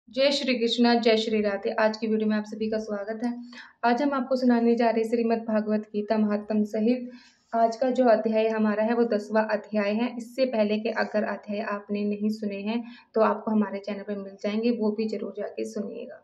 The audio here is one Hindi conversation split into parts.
जय श्री कृष्णा, जय श्री राधे। आज की वीडियो में आप सभी का स्वागत है। आज हम आपको सुनाने जा रहे हैं श्रीमद् भागवत गीता महात्म्य सहित। आज का जो अध्याय हमारा है वो 10वां अध्याय है। इससे पहले के अगर अध्याय आपने नहीं सुने हैं तो आपको हमारे चैनल पर मिल जाएंगे, वो भी जरूर जाके सुनिएगा।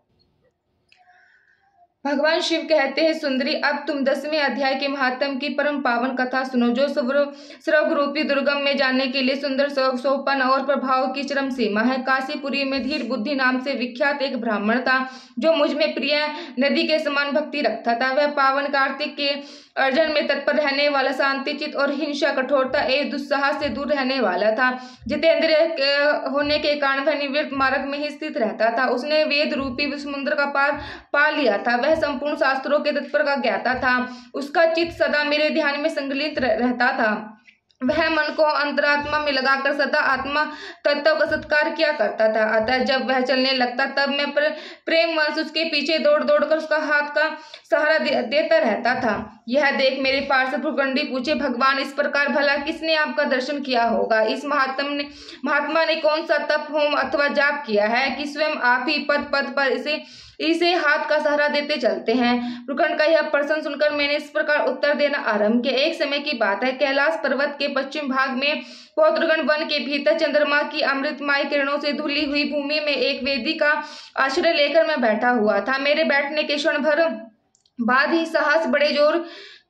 भगवान शिव कहते हैं, सुंदरी अब तुम 10वें अध्याय के महात्म की परम पावन कथा सुनो, जो स्वर्ग रूपी दुर्गम में जाने के लिए सुंदर सोपान और प्रभाव की चरम सीमा है। काशीपुरी में धीर बुद्धि नाम से विख्यात एक ब्राह्मण था, जो मुझ में प्रिय नदी के समान भक्ति रखता था। वह पावन कार्तिक के अर्जन में तत्पर रहने वाला, शांति चित और हिंसा कठोरता एवं दुस्साहस से दूर रहने वाला था। जितेंद्रिय होने के कारण वह निवृत्त मार्ग में ही स्थित रहता था। उसने वेद रूपी समुद्र का पार पा लिया था। वह संपूर्ण शास्त्रों के तत्पर का ज्ञाता था। उसका चित्त सदा मेरे ध्यान में संग्लित रहता था। वह मन को अंतरात्मा में लगाकर सदा आत्मा तत्व का सत्कार किया करता था। अतः जब वह चलने लगता तब मैं प्रेम वंश उसके पीछे दौड़ दौड़ कर उसका हाथ का सहारा देता रहता था। यह देख मेरे पार्षद भूखंडी पूछे, भगवान इस प्रकार भला किसने आपका दर्शन किया होगा? इस महात्मा ने कौन सा तप, होम अथवा जाप किया है कि स्वयं आप ही पद पद पर इसे हाथ का सहारा देते चलते हैं? भूखंड का यह प्रश्न सुनकर मैंने इस प्रकार उत्तर देना आरंभ किया। एक समय की बात है, कैलाश पर्वत के पश्चिम भाग में पौत्रगण वन के भीतर चंद्रमा की अमृतमय किरणों से धुली हुई भूमि में एक वेदी का आश्रय लेकर मैं बैठा हुआ था। मेरे बैठने के क्षण भर बाद ही साहस बड़े जोर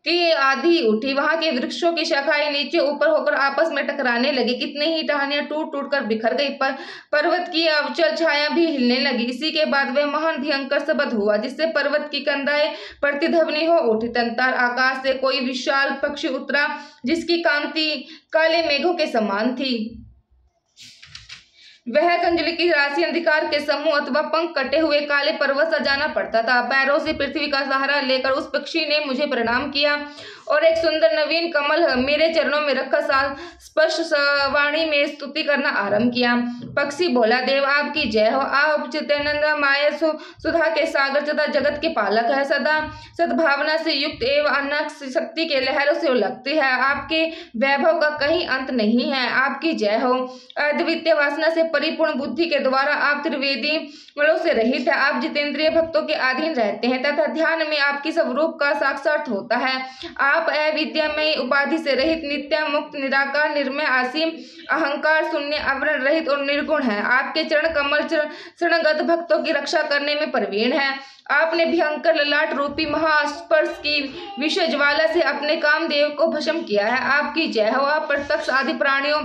की आंधी उठी। वहां के वृक्षों की शाखाएं नीचे ऊपर होकर आपस में टकराने लगी। कितने ही टहनियां टूट टूट कर बिखर गई, पर पर्वत की अवचल छाया भी हिलने लगी। इसी के बाद वह महान भयंकर शब्द हुआ, जिससे पर्वत की कंधाएं प्रतिध्वनि हो उठी। तंतार आकाश से कोई विशाल पक्षी उतरा, जिसकी कांति काले मेघों के समान थी। वह कंजली की राशि अंधकार के समूह अथवा पंख कटे हुए काले पर्वत सा जाना पड़ता था। पैरों से पृथ्वी का सहारा लेकर उस पक्षी ने मुझे प्रणाम किया और एक सुंदर नवीन कमल मेरे चरणों में रखकर स्पष्ट वाणी में स्तुति करना आरंभ किया। पक्षी बोला, देव आपकी जय हो। आप चित्तानंद माया सुधा के सागर तथा जगत के पालक है। सदा सद्भावना से युक्त एवं अनंत शक्ति के लहरों से लगती है। आपके वैभव का कहीं अंत नहीं है। आपकी जय हो। अद्वितीय वासना से परिपूर्ण बुद्धि के द्वारा आप त्रिवेदी गुणों से रहित है। आप जितेंद्रिय भक्तों के अधीन रहते हैं तथा ध्यान में आपकी स्वरूप का साक्षात होता है। आप अविद्यामयी उपाधि से रहित, नित्य मुक्त, निराकार, निर्मय, असीम, अहंकार शून्य, आवरण रहित और निर्गुण है। आपके चरण कमल शरणगत भक्तों की रक्षा करने में प्रवीण है। आपने भयंकर ललाट रूपी महास्पर्श की विषय ज्वाला से अपने कामदेव को भस्म किया है। आपकी जय हो। आप प्रत्यक्ष आदि प्राणियों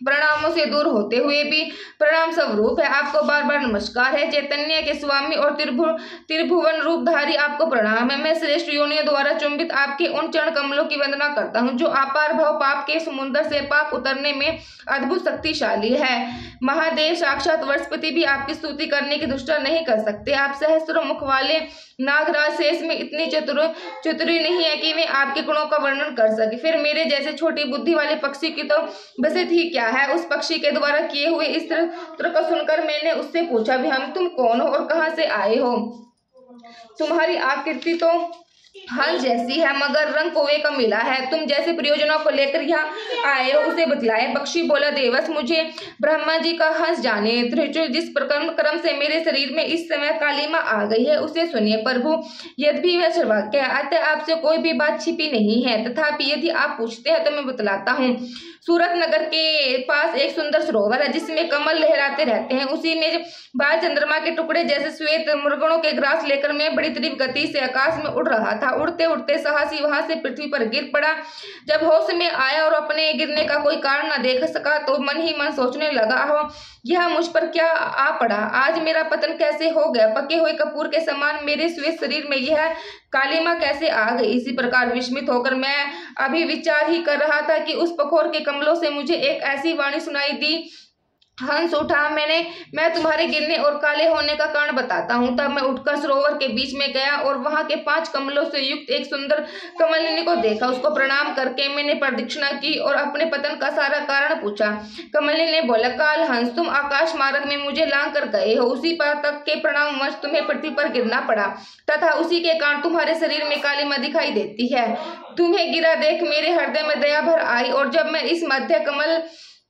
प्रणामों से दूर होते हुए भी प्रणाम स्वरूप है। आपको बार बार नमस्कार है। चैतन्य के स्वामी और त्रिभुवन रूपधारी आपको प्रणाम है। मैं श्रेष्ठ योनियों द्वारा चुंबित आपके उन चरण कमलों की वंदना करता हूँ, जो अपार भव पाप के समुद्र से पाप उतरने में अद्भुत शक्तिशाली है। महादेव साक्षात वृहस्पति भी आपकी स्तुति करने की दुष्टा नहीं कर सकते। आप सहस्त्रों मुख वाले नागराज शेष में इतनी चतुरी नहीं है कि मैं आपके गुणों का वर्णन कर सके। फिर मेरे जैसे छोटी बुद्धि वाले पक्षी की तो बसित ही क्या है। उस पक्षी के द्वारा किए हुए इस तरह को सुनकर मैंने उससे पूछा, भी हम तुम कौन हो और कहां से आए हो? तुम्हारी आकृति तो हंस जैसी है, मगर रंग कौवे का मिला है। तुम जैसे प्रयोजनों को लेकर यहाँ आए हो, उसे बतलाए। पक्षी बोला, देवस मुझे ब्रह्मा जी का हंस जाने। जिस क्रम से मेरे शरीर में इस समय कालिमा आ गई है, उसे सुनिए प्रभु। यद्यपि वह सर्वज्ञ है, अतः आपसे कोई भी बात छिपी नहीं है। तथापि यदि आप पूछते हैं तो मैं बतलाता हूँ। सूरत नगर के पास एक सुंदर सरोवर है, जिसमें कमल लहराते रहते हैं। उसी में बाल चंद्रमा के टुकड़े जैसे श्वेत मुर्गों के ग्रास लेकर मैं बड़ी तीव्र गति से आकाश में उड़ रहा था। उड़ते उड़ते साहसी वहां से पृथ्वी पर गिर पड़ा। जब होश में आया और अपने गिरने का कोई कारण न देख सका तो मन ही मन सोचने लगा, हो यह मुझ पर क्या आ पड़ा? आज मेरा पतन कैसे हो गया? पके हुए कपूर के समान मेरे श्वेत शरीर में यह कालिमा कैसे आ गई? इसी प्रकार विस्मित होकर मैं अभी विचार ही कर रहा था कि उस पखोर के कमलों से मुझे एक ऐसी वाणी सुनाई दी, हंस उठा। मैं तुम्हारे गिरने और काले होने का कारण बताता हूँ। तब मैं उठकर सरोवर के बीच में गया और वहां के 5 कमलों से युक्त एक सुंदर कमलिनी को देखा। उसको प्रणाम करके मैंने प्रदक्षिणा की और अपने पतन का सारा कारण पूछा। कमलिनी ने बोला, काल हंस, तुम आकाश मार्ग में मुझे लांग कर गए हो। उसी पर तक के प्रणाम वंश तुम्हें पृथ्वी पर गिरना पड़ा तथा उसी के कारण तुम्हारे शरीर में कालिमा दिखाई देती है। तुम्हें गिरा देख मेरे हृदय में दया भर आई और जब मैं इस मध्य कमल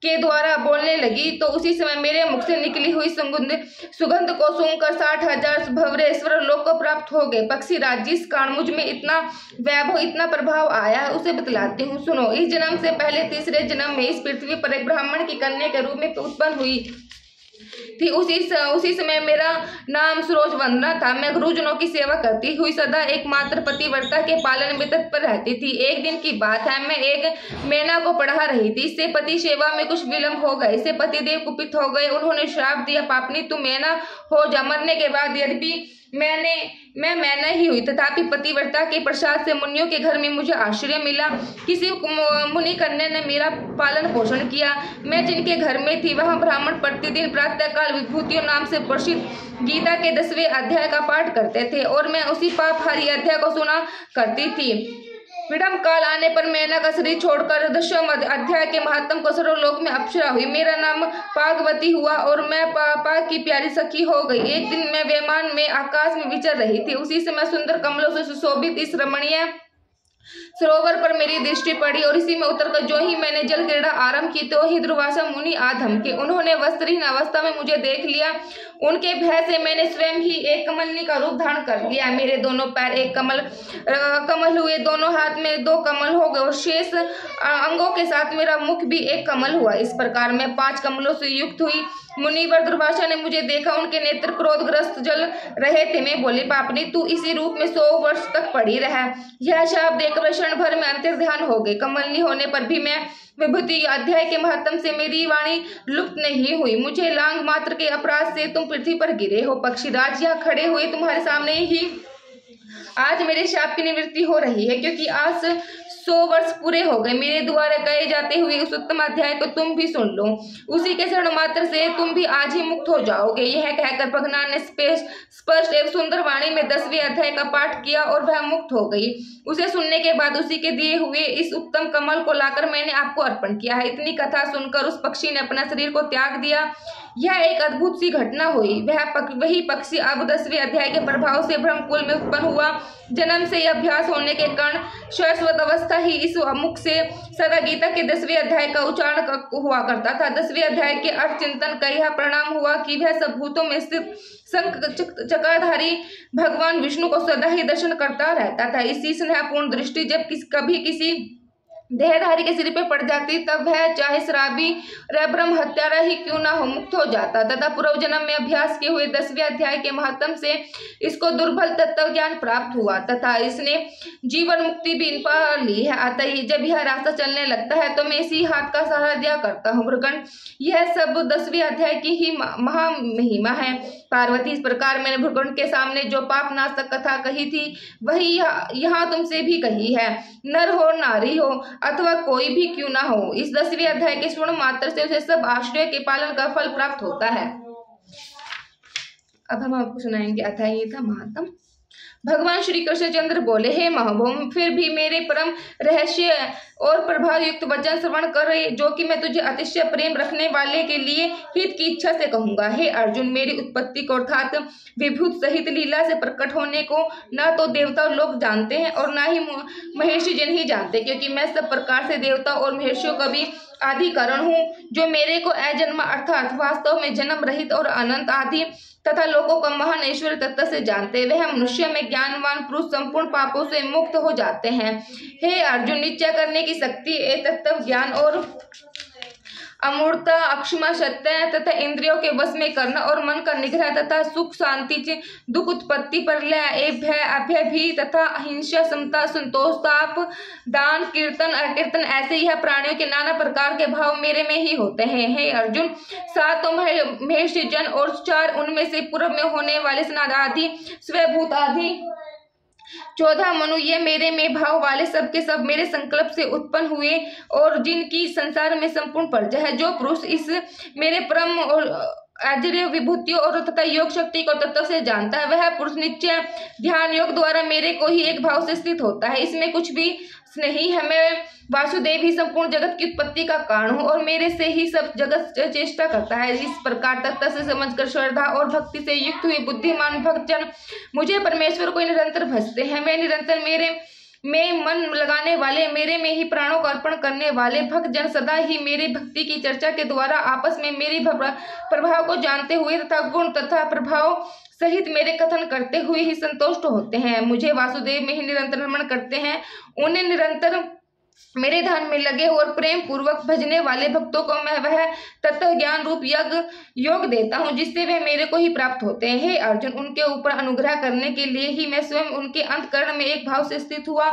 के द्वारा बोलने लगी, तो उसी समय मेरे मुख से निकली हुई सुगंध को सूंघकर 60,000 भंवरे स्वर्गलोक को प्राप्त हो गए। पक्षी राज, जिस कारण मुझ में इतना वैभव, इतना प्रभाव आया है, उसे बतलाती हूँ, सुनो। इस जन्म से पहले तीसरे जन्म में इस पृथ्वी पर एक ब्राह्मण की कन्या के रूप में उत्पन्न हुई थी। उसी समय मेरा नाम सरोज वंदना था। मैं गुरुजनों की सेवा करती हुई सदा एकमात्र पतिव्रता के पालन में तत्पर रहती थी। एक दिन की बात है, मैं एक मैना को पढ़ा रही थी। इससे पति सेवा में कुछ विलंब हो गए। इससे पतिदेव कुपित हो गए। उन्होंने श्राप दिया, पापनी तू मैना हो जा। मरने के बाद यद्यपि मैं मैना ही हुई, तथापि पतिव्रता के प्रसाद से मुनियों के घर में मुझे आश्रय मिला। किसी मुनि कन्या ने मेरा पालन पोषण किया। मैं जिनके घर में थी, वहां ब्राह्मण प्रतिदिन प्रातःकाल विभूतियों नाम से प्रसिद्ध गीता के 10वें अध्याय का पाठ करते थे और मैं उसी पापहारी अध्याय को सुना करती थी। विडम्ब काल आने पर मैना का शरीर छोड़कर 10वें अध्याय के महात्म को सर्वलोक में अप्सरा हुई। मेरा नाम पार्वती हुआ और मैं पाक की प्यारी सखी हो गई। एक दिन मैं विमान में आकाश में विचर रही थी। उसी समय सुंदर कमलों से सुशोभित इस रमणीय सरोवर पर मेरी दृष्टि पड़ी और इसी में उतरकर जो ही मैंने जल क्रीड़ा आरंभ की, तो ही दुर्वासा मुनि आ धमके। उन्होंने वस्त्रहीन अवस्था में मुझे देख लिया। उनके भय से मैंने स्वयं ही एक कमलनी का रूप धारण कर लिया। मेरे दोनों पैर एक कमल हुए, दोनों हाथ में 2 कमल हो गए और शेष अंगों के साथ मेरा मुख भी एक कमल हुआ। इस प्रकार मैं 5 कमलों से युक्त हुई। मुनिवर दुर्वासा ने मुझे देखा। उनके नेत्र क्रोधग्रस्त जल रहे थे। मैं बोली, पापनी तू इसी रूप में 100 वर्ष तक पड़ी रहा। यह शाप देकर क्षण भर में अंतर्ध्यान हो गई। कमलनी होने पर भी मैं विभूति अध्याय के महत्व से मेरी वाणी लुप्त नहीं हुई। मुझे लांग मात्र के अपराध से तुम पृथ्वी पर गिरे हो। पक्षीराज, यहाँ खड़े हुए तुम्हारे सामने ही आज मेरे शाप की निवृत्ति हो रही है, क्योंकि आज 100 वर्ष पूरे हो गए। मेरे द्वारा कहे जाते हुए उस उत्तम अध्याय को तुम भी सुन लो। उसी के क्षण मात्र से तुम भी आज ही मुक्त हो जाओगे। यह कहकर भगवान ने स्पष्ट एवं सुंदर वाणी में 10वें अध्याय का पाठ किया और वह मुक्त हो गई। उसे सुनने के बाद उसी के दिए हुए इस उत्तम कमल को लाकर मैंने आपको अर्पण किया है। इतनी कथा सुनकर उस पक्षी ने अपना शरीर को त्याग दिया। यह एक अद्भुत सी घटना हुई। वही पक्षी अब 10वें अध्याय के प्रभाव से ब्रह्मकुल में उत्पन्न हुआ। जन्म से अभ्यास होने के कारण शाश्वत अवस्था ही इस मुख से सदा गीता के 10वें अध्याय का उच्चारण हुआ करता था। 10वें अध्याय के अर्थ चिंतन का यह परिणाम हुआ कि वह सब भूतों में स्थित शंख चक्रधारी भगवान विष्णु को सदा ही दर्शन करता रहता था। इसी स्नेहपूर्ण दृष्टि जब कभी किसी देहधारी के सिर पे पड़ जाती, तब वह चाहे शराबी या ब्रह्म हत्यारा ही क्यों ना हो, मुक्त हो जाता तथा पूर्व जन्म में अभ्यास किए हुए 10वें अध्याय के महात्म से इसको दुर्बल तत्व ज्ञान प्राप्त हुआ तथा इसने जीवन मुक्ति भी पा ली है। अतः ही जब यह रास्ता चलने लगता है तो मैं इसी हाथ का सहारा दिया करता हूँ। भृगण, यह सब 10वें अध्याय की ही महामहिमा है। पार्वती, इस प्रकार मैंने भृगुण के सामने जो पाप नाशक कथा कही थी, वही यहाँ तुमसे भी कही है। नर हो, नारी हो अथवा कोई भी क्यों ना हो, इस 10वें अध्याय के स्वर्ण मात्र से उसे सब आश्रय के पालन का फल प्राप्त होता है। अब हम आपको सुनाएंगे अध्याय ये था महात्म। भगवान श्री कृष्णचंद्र बोले, हे महाभौम, फिर भी मेरे परम रहस्य और प्रभाव युक्त वचन श्रवण कर, जो कि मैं तुझे अतिशय प्रेम रखने वाले के लिए हित की इच्छा से कहूंगा। हे अर्जुन, मेरी उत्पत्ति को अर्थात विभूत सहित लीला से प्रकट होने को न तो देवता लोग जानते हैं और न ही महर्षि जन ही जानते, क्योंकि मैं सब प्रकार से देवता और महर्षियों का भी आदि कारण हूँ। जो मेरे को अजन्मा अर्थात वास्तव में जन्म रहित और अनंत आदि तथा लोगों का महान ईश्वर तत्व से जानते, वह मनुष्य में ज्ञानवान पुरुष संपूर्ण पापों से मुक्त हो जाते हैं। हे अर्जुन, निश्चय करने की शक्ति, तत्व ज्ञान और अमूर्तता, अक्षमा, सत्य तथा इंद्रियों के वश में करना और मन का निग्रह तथा सुख शांति, दुख उत्पत्ति, प्रलय, भय, अभय भी तथा अहिंसा, समता, संतोष, ताप, दान, कीर्तन, अकीर्तन, ऐसे यह प्राणियों के नाना प्रकार के भाव मेरे में ही होते हैं। हे अर्जुन, 7 महर्षि जन और 4 उनमें से पूर्व में होने वाले स्नाद आदि, स्वभूत आदि 14 मनु, ये मेरे में भाव वाले सब के सब मेरे संकल्प से उत्पन्न हुए और जिनकी संसार में संपूर्ण प्रजा है। जो पुरुष इस मेरे परम और आश्चर्य विभूतियों और तथा योग शक्ति को तत्व से जानता है, वह पुरुष निश्चय ध्यान योग द्वारा मेरे को ही एक भाव से स्थित होता है। इसमें कुछ भी नहीं है। मैं वासुदेव ही संपूर्ण जगत की उत्पत्ति का कारण हूँ और मेरे से ही सब जगत चेष्टा करता है। इस प्रकार तत्व से समझकर श्रद्धा और भक्ति से युक्त हुए बुद्धिमान भक्तजन मुझे परमेश्वर को निरंतर भजते हैं। मैं निरंतर मेरे में मन लगाने वाले, मेरे में ही प्राणों का अर्पण करने वाले भक्त जन सदा ही मेरे भक्ति की चर्चा के द्वारा आपस में मेरी प्रभाव को जानते हुए तथा गुण तथा प्रभाव सहित मेरे कथन करते हुए ही संतुष्ट होते हैं। मुझे वासुदेव में ही निरंतर नमन करते हैं। उन्हें निरंतर मेरे ध्यान में लगे और प्रेम पूर्वक भजने वाले भक्तों को मैं वह तत्व ज्ञान रूप योग देता हूँ जिससे वे मेरे को ही प्राप्त होते हैं। हे अर्जुन, उनके ऊपर अनुग्रह करने के लिए ही मैं स्वयं उनके अंतःकरण में एक भाव से स्थित हुआ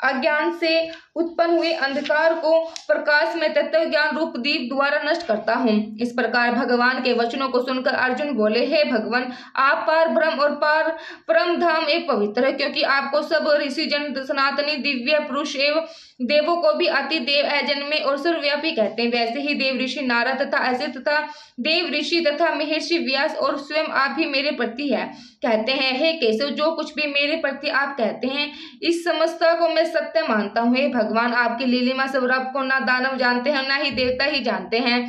अज्ञान से उत्पन्न हुए अंधकार को प्रकाश में तत्व ज्ञान रूप दीप द्वारा नष्ट करता हूँ। इस प्रकार भगवान के वचनों को सुनकर अर्जुन बोले, हे भगवान, आप पार ब्रह्म और पार परम धाम एक पवित्र है, क्योंकि आपको सब ऋषि जन सनातनी दिव्य पुरुष एवं देवों को भी अति देव अजन्मे और सर्वव्यापी कहते हैं। वैसे ही देव ऋषि नारद तथा ऐसे तथा देव ऋषि तथा महर्षि व्यास और स्वयं आप भी मेरे प्रति है कहते हैं। हे केशव, जो कुछ भी मेरे प्रति आप कहते हैं इस समस्ता को मैं सत्य मानता हूँ। हे भगवान, आपकी लीलिमा स्वरूप को ना दानव जानते हैं ना ही देवता ही जानते हैं।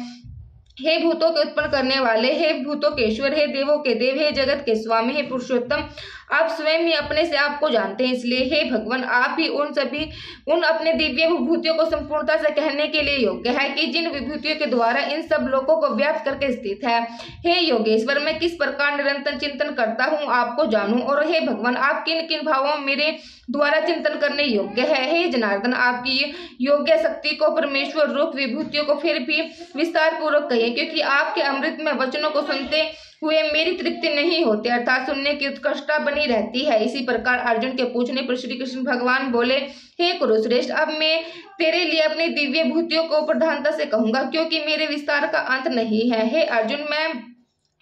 हे भूतों के उत्पन्न करने वाले, हे भूतों के ईश्वर, हे देवों के देव, हे जगत के स्वामी, हे पुरुषोत्तम, आप स्वयं ही अपने से आपको जानते हैं। इसलिए हे भगवान, आप ही उन अपने दिव्य विभूतियों को संपूर्णता से कहने के लिए योग्य है कि जिन विभूतियों के द्वारा इन सब लोगों को व्याप्त करके स्थित है। हे योगेश्वर, मैं किस प्रकार निरंतर चिंतन करता हूँ आपको जानूं, और हे भगवान, आप किन किन भावों मेरे द्वारा चिंतन करने योग्य है। हे जनार्दन, आपकी योग्य शक्ति को परमेश्वर रूप विभूतियों को फिर भी विस्तार पूर्वक कहिए, क्योंकि आपके अमृत में वचनों को सुनते हुए मेरी तृप्ति नहीं होती, अर्थात सुनने की उत्कृष्टता बनी रहती है। इसी प्रकार अर्जुन के पूछने पर श्री कृष्ण भगवान बोले, हे कुरुश्रेष्ठ, अब मैं तेरे लिए अपनी दिव्य भूतियों को प्रधानता से कहूंगा, क्योंकि मेरे विस्तार का अंत नहीं है। हे अर्जुन, मैं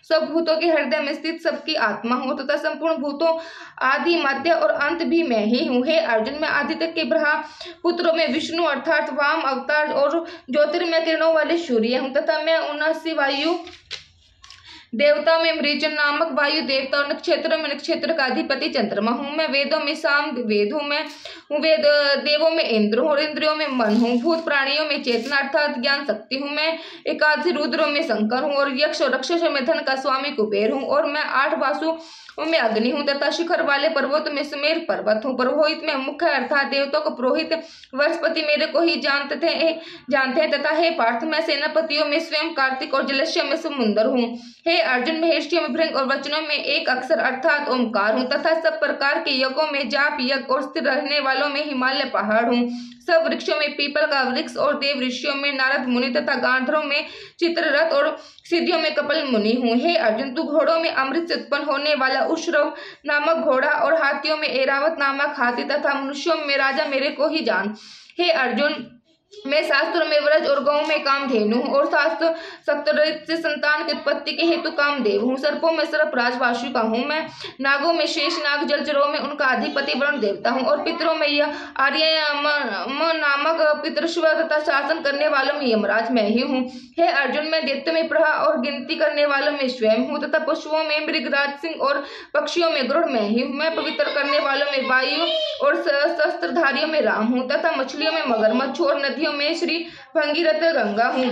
सब भूतों के हृदय में स्थित सबकी आत्मा हूँ तथा संपूर्ण भूतों आदि मध्य और अंत भी मैं ही हूँ। हे अर्जुन, मैं आदि तक के ब्रह्मा पुत्रों में विष्णु अर्थात वाम अवतार और ज्योतिर्मय किरणों वाले सूर्य हूँ तथा मैं 79 वायु देवता में मृजन नामक वायु देवता और नक्षत्रों में नक्षत्र का अधिपति चंद्रमा हूँ। मैं वेदों में साम वेद हूँ, मैं वेद देवों में इंद्र हूँ और इंद्रियों में मन हूँ। भूत प्राणियों में चेतना अर्थात ज्ञान शक्ति हूँ। मैं एकादशी रुद्रों में शंकर हूँ और यक्ष और राक्षसों में धन का स्वामी कुबेर हूँ। और मैं 8 वासु में अग्नि हूँ तथा शिखर वाले पर्वत में सुमेर पर्वत हूँ। पुरोहित में मुख्य अर्थात देवताओं को पुरोहित वनस्पति मेरे को ही जानते हैं तथा हे पार्थ, मैं सेनापतियों में स्वयं कार्तिक और जलस्यों में समुद्र हूँ। हे अर्जुन, महर्षियों में भृंग और वचनों में एक अक्षर अर्थात ओमकार हूँ तथा सब प्रकार के यज्ञों में जाप यज्ञ और स्थिर रहने वालों में हिमालय पहाड़ हूँ। सब वृक्षों में पीपल का वृक्ष और देव ऋषियों में नारद मुनि तथा गांधर्वों में चित्ररथ और सिद्धियों में कपिल मुनि हूँ। हे अर्जुन, तू घोड़ों में अमृत से उत्पन्न होने वाला उश्रव नामक घोड़ा और हाथियों में ऐरावत नामक हाथी तथा मनुष्यों में राजा मेरे को ही जान। हे अर्जुन, मैं शास्त्रों में व्रज और गौ में कामधेनु हूँ और शास्त्र सप्तऋत से संतान की उत्पत्ति के हेतु कामदेव हूँ। सर्पों में सर्पराज वासुका हूँ। मैं नागों में शेष नाग, जलचरों में उनका अधिपति वरुण देवता हूँ और पितरों में यह आर्य नामक पितृश्व तथा शासन करने वालों में यमराज मैं ही हूँ। हे अर्जुन, मैं दैत्य में प्रहा और गिनती करने वालों में स्वयं हूँ तथा पशुओं में मृगराज सिंह और पक्षियों में गरुड़ मैं ही हूँ। मैं पवित्र करने वालों में वायु और शस्त्रधारियों में राम हूँ तथा मछलियों में मगरमच्छ और नदियों में श्री भंगीरथ गंगा हूँ।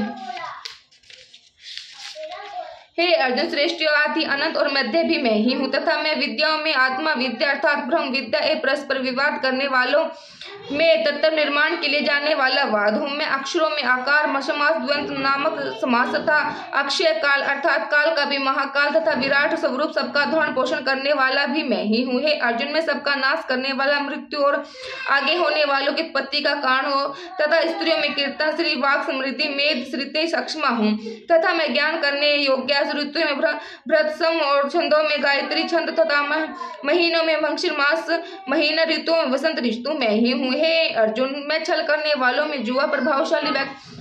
हे अर्जुन श्रेष्ठ, आदि अनंत और मध्य भी मैं ही हूँ तथा मैं विद्याओं में आत्मा विद्या अर्थात ब्रह्म विद्या एवं परस्पर विवाद करने वालों में तत्व निर्माण के लिए जाने वाला वाद हूँ। मैं अक्षरों में आकार समास द्वंद नामक समास तथा अक्षय काल अर्थात काल का भी महाकाल तथा विराट स्वरूप सबका धरण पोषण करने वाला भी मैं ही हूँ। हे अर्जुन, मैं सबका नाश करने वाला मृत्यु और आगे होने वालों की उत्पत्ति का कारण हो तथा स्त्रियों में कीर्तन श्री वाक समृद्धि मेध श्रुति सक्षमा हूँ तथा मैं ज्ञान करने योग्य ऋतु में भ्रतसम और छंदों में गायत्री छंद तथा महीनों में मंगशीर मास महीना ऋतु में वसंत ऋतु मैं ही हूँ। हे अर्जुन, मैं छल करने वालों में जुआ प्रभावशाली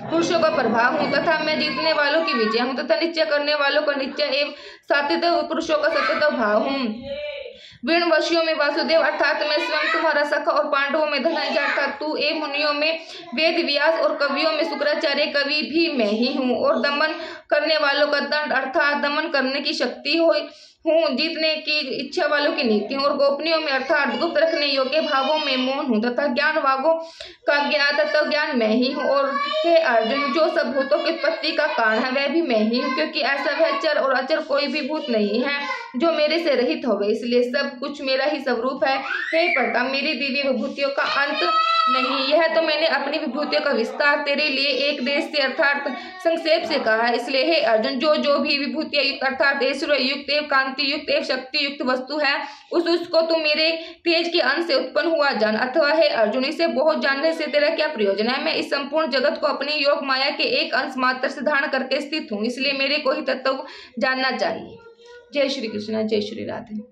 पुरुषों का प्रभाव हूँ तथा मैं जीतने वालों की विजय हूँ तथा निश्चय करने वालों का निश्चय एवं सात्विक पुरुषों का सत्य भाव हूँ। वीणवशियों में वासुदेव अर्थात मैं स्वयं तुम्हारा सखा और पांडवों में धनंजय अर्थात तू एवं मुनियों में वेद व्यास और कवियों में शुक्राचार्य कवि भी मैं ही हूँ। और दमन करने वालों का दंड अर्थात दमन करने की शक्ति हूँ, जीतने की इच्छा वालों की नीति हूँ और गोपनीयों में अर्थात गुप्त रखने योग्य भावों में मौन हूँ तथा ज्ञान भागों का तत्व ज्ञान मैं ही हूँ। और हे अर्जुन, जो सब भूतों की उत्पत्ति का कारण है वह भी मैं ही हूँ, क्योंकि ऐसा वह चर और अचर कोई भी भूत नहीं है जो मेरे से रहित होवे, इसलिए सब कुछ मेरा ही स्वरूप है। हे प्रताप, मेरी दिव्य विभूतियों का अंत नहीं। यह तो मैंने अपनी विभूतियों का विस्तार तेरे लिए एक देश से अर्थात संक्षेप से कहा है। इसलिए हे अर्जुन, जो भी विभूतियां युक्त अर्थात ऐश्वर्य युक्त एवं कांति युक्त एवं शक्ति युक्त वस्तु है उसको तू मेरे तेज के अंश से उत्पन्न हुआ जान। अथवा हे अर्जुन, इसे बहुत जानने से तेरा क्या प्रयोजन है? मैं इस संपूर्ण जगत को अपनी योग माया के एक अंश मात्र से धारण करके स्थित हूँ, इसलिए मेरे को ही तत्व जानना चाहिए। जय श्री कृष्ण, जय श्री राधे।